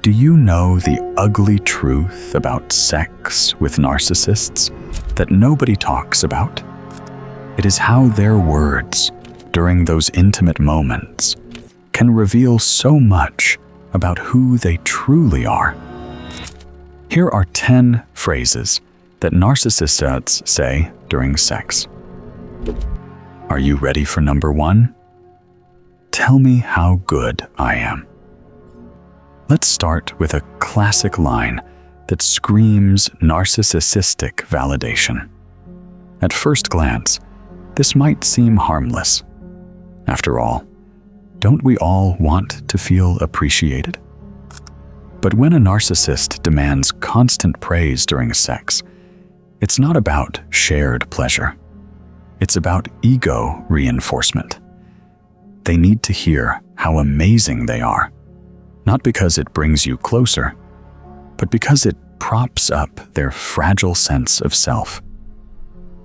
Do you know the ugly truth about sex with narcissists that nobody talks about? It is how their words, during those intimate moments, can reveal so much about who they truly are. Here are 10 phrases that narcissists say during sex. Are you ready for number 1? Tell me how good I am. Let's start with a classic line that screams narcissistic validation. At first glance, this might seem harmless. After all, don't we all want to feel appreciated? But when a narcissist demands constant praise during sex, it's not about shared pleasure. It's about ego reinforcement. They need to hear how amazing they are, not because it brings you closer, but because it props up their fragile sense of self.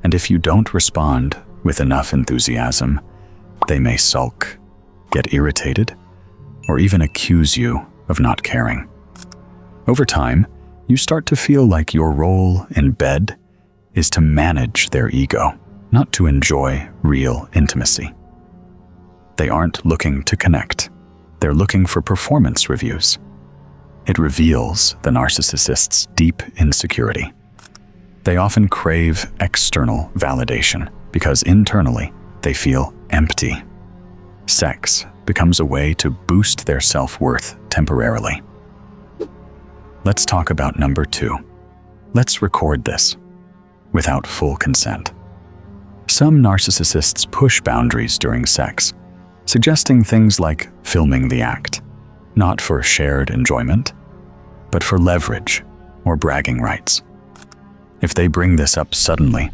And if you don't respond with enough enthusiasm, they may sulk, get irritated, or even accuse you of not caring. Over time, you start to feel like your role in bed is to manage their ego, not to enjoy real intimacy. They aren't looking to connect. They're looking for performance reviews. It reveals the narcissist's deep insecurity. They often crave external validation because internally they feel empty. Sex becomes a way to boost their self-worth temporarily. Let's talk about number 2. Let's record this without full consent. Some narcissists push boundaries during sex, suggesting things like filming the act, not for shared enjoyment, but for leverage or bragging rights. If they bring this up suddenly,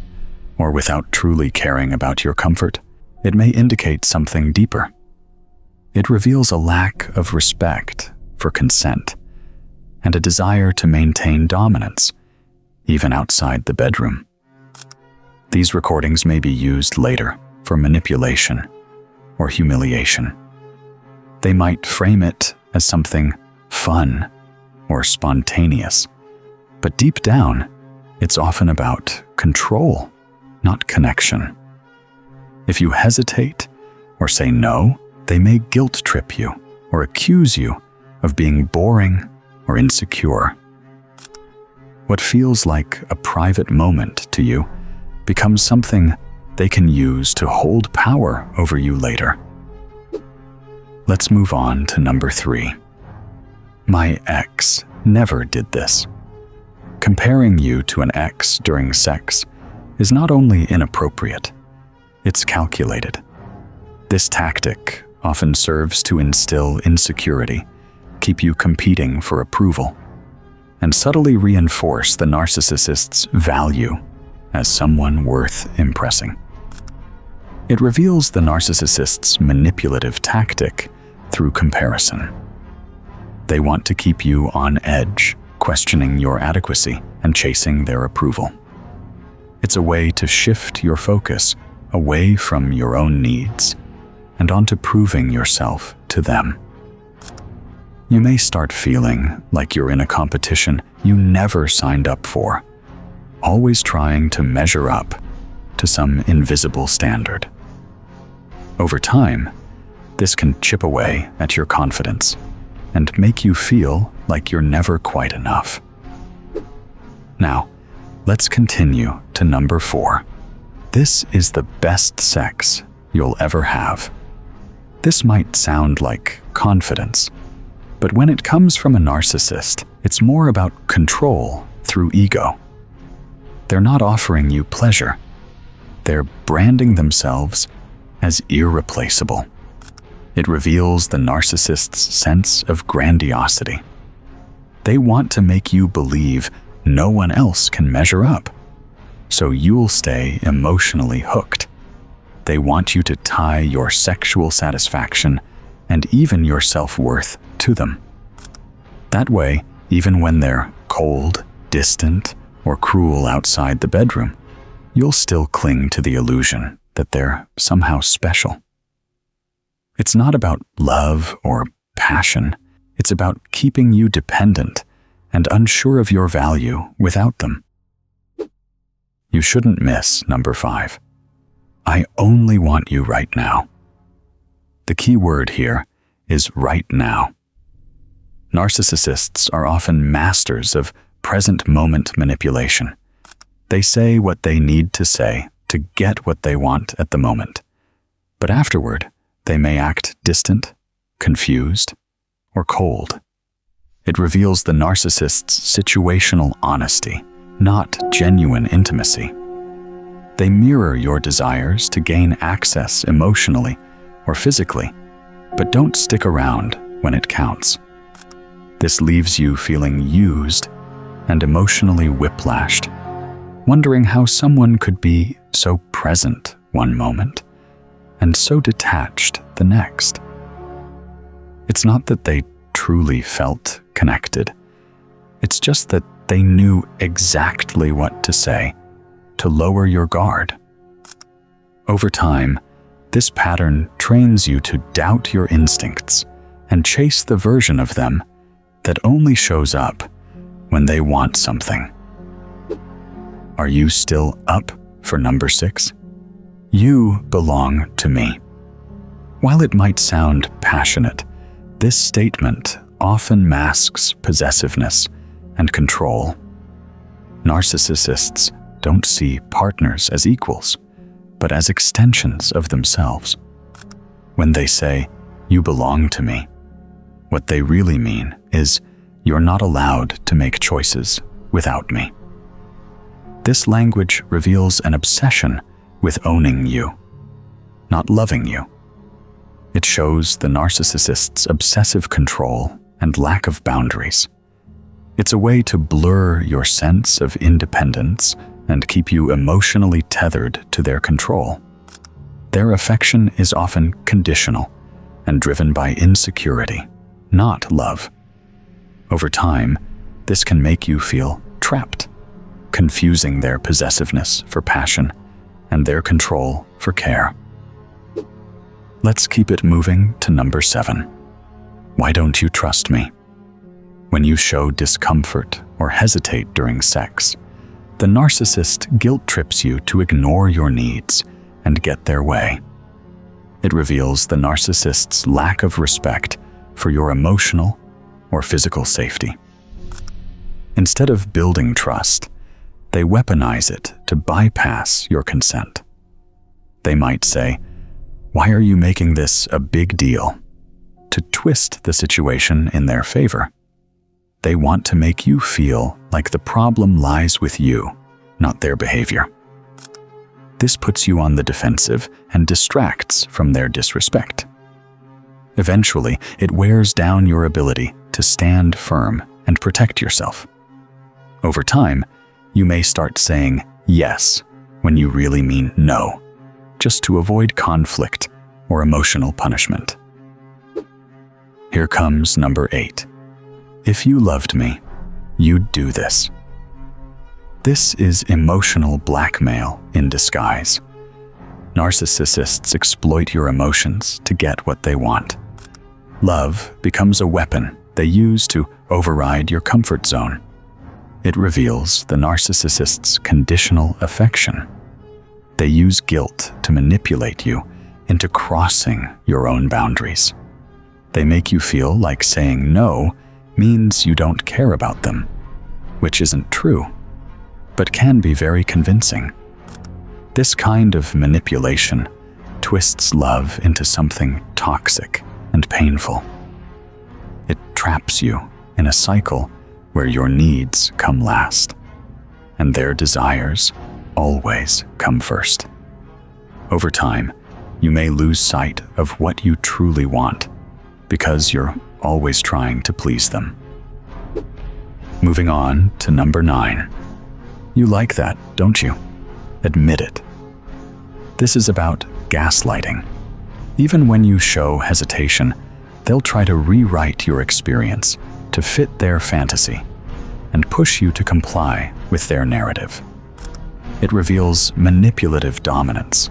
or without truly caring about your comfort, it may indicate something deeper. It reveals a lack of respect for consent and a desire to maintain dominance, even outside the bedroom. These recordings may be used later for manipulation or humiliation. They might frame it as something fun or spontaneous, but deep down, it's often about control, not connection. If you hesitate or say no, they may guilt trip you or accuse you of being boring or insecure. What feels like a private moment to you becomes something they can use to hold power over you later. Let's move on to number 3. My ex never did this. Comparing you to an ex during sex is not only inappropriate, it's calculated. This tactic often serves to instill insecurity, keep you competing for approval, and subtly reinforce the narcissist's value as someone worth impressing. It reveals the narcissist's manipulative tactic through comparison. They want to keep you on edge, questioning your adequacy and chasing their approval. It's a way to shift your focus away from your own needs and onto proving yourself to them. You may start feeling like you're in a competition you never signed up for, always trying to measure up to some invisible standard. Over time, this can chip away at your confidence and make you feel like you're never quite enough. Now, let's continue to number 4. This is the best sex you'll ever have. This might sound like confidence, but when it comes from a narcissist, it's more about control through ego. They're not offering you pleasure. They're branding themselves as irreplaceable. It reveals the narcissist's sense of grandiosity. They want to make you believe no one else can measure up, so you'll stay emotionally hooked. They want you to tie your sexual satisfaction and even your self-worth to them. That way, even when they're cold, distant, or cruel outside the bedroom, you'll still cling to the illusion that they're somehow special. It's not about love or passion, It's about keeping you dependent and unsure of your value without them. You shouldn't miss number 5. I only want you right now. The key word here is right now. Narcissists are often masters of present moment manipulation. They say what they need to say to get what they want at the moment. But afterward, they may act distant, confused, or cold. It reveals the narcissist's situational honesty, not genuine intimacy. They mirror your desires to gain access emotionally or physically, but don't stick around when it counts. This leaves you feeling used and emotionally whiplashed, wondering how someone could be so present one moment and so detached the next. It's not that they truly felt connected. It's just that they knew exactly what to say to lower your guard. Over time, this pattern trains you to doubt your instincts and chase the version of them that only shows up when they want something. Are you still up for number 6? You belong to me. While it might sound passionate, this statement often masks possessiveness and control. Narcissists don't see partners as equals, but as extensions of themselves. When they say, "You belong to me," what they really mean is, "You're not allowed to make choices without me." This language reveals an obsession with owning you, not loving you. It shows the narcissist's obsessive control and lack of boundaries. It's a way to blur your sense of independence and keep you emotionally tethered to their control. Their affection is often conditional and driven by insecurity, not love. Over time, this can make you feel trapped, confusing their possessiveness for passion and their control for care. Let's keep it moving to number 7. Why don't you trust me? When you show discomfort or hesitate during sex, the narcissist guilt trips you to ignore your needs and get their way. It reveals the narcissist's lack of respect for your emotional or physical safety. Instead of building trust, they weaponize it to bypass your consent. They might say, "Why are you making this a big deal?" to twist the situation in their favor. They want to make you feel like the problem lies with you, not their behavior. This puts you on the defensive and distracts from their disrespect. Eventually, it wears down your ability to stand firm and protect yourself. Over time, you may start saying yes when you really mean no, just to avoid conflict or emotional punishment. Here comes number 8. If you loved me, you'd do this. This is emotional blackmail in disguise. Narcissists exploit your emotions to get what they want. Love becomes a weapon they use to override your comfort zone. It reveals the narcissist's conditional affection. They use guilt to manipulate you into crossing your own boundaries. They make you feel like saying no means you don't care about them, which isn't true, but can be very convincing. This kind of manipulation twists love into something toxic and painful. It traps you in a cycle where your needs come last, and their desires always come first. Over time, you may lose sight of what you truly want because you're always trying to please them. Moving on to number 9. You like that, don't you? Admit it. This is about gaslighting. Even when you show hesitation, they'll try to rewrite your experience to fit their fantasy and push you to comply with their narrative. It reveals manipulative dominance.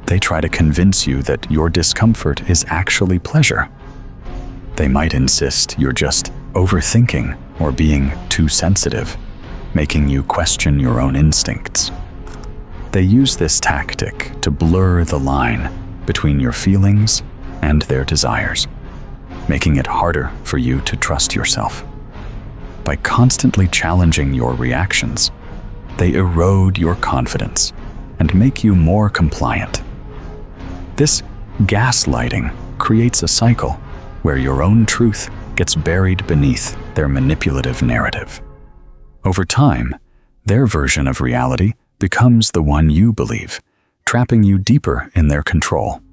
They try to convince you that your discomfort is actually pleasure. They might insist you're just overthinking or being too sensitive, making you question your own instincts. They use this tactic to blur the line between your feelings and their desires, making it harder for you to trust yourself. By constantly challenging your reactions, they erode your confidence and make you more compliant. This gaslighting creates a cycle where your own truth gets buried beneath their manipulative narrative. Over time, their version of reality becomes the one you believe, trapping you deeper in their control.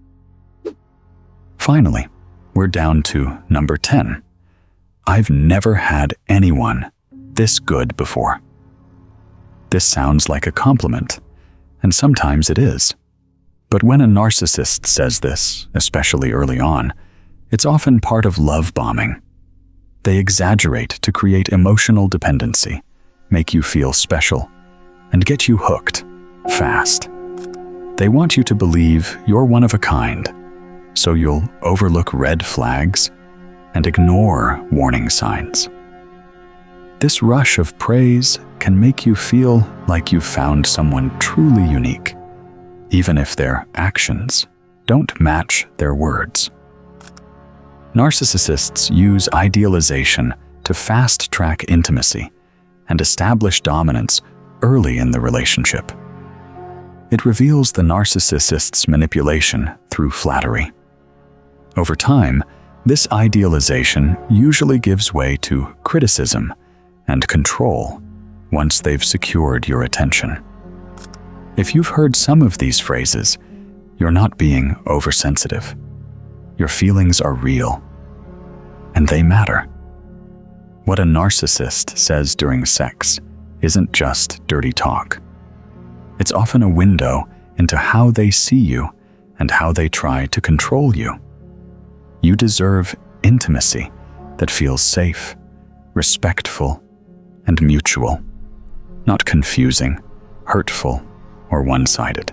Finally, we're down to number 10. I've never had anyone this good before. This sounds like a compliment, and sometimes it is. But when a narcissist says this, especially early on, it's often part of love bombing. They exaggerate to create emotional dependency, make you feel special, and get you hooked fast. They want you to believe you're one of a kind, so you'll overlook red flags and ignore warning signs. This rush of praise can make you feel like you've found someone truly unique, even if their actions don't match their words. Narcissists use idealization to fast-track intimacy and establish dominance early in the relationship. It reveals the narcissist's manipulation through flattery. Over time, this idealization usually gives way to criticism and control once they've secured your attention. If you've heard some of these phrases, you're not being oversensitive. Your feelings are real, and they matter. What a narcissist says during sex isn't just dirty talk. It's often a window into how they see you and how they try to control you. You deserve intimacy that feels safe, respectful, and mutual, not confusing, hurtful, or one-sided.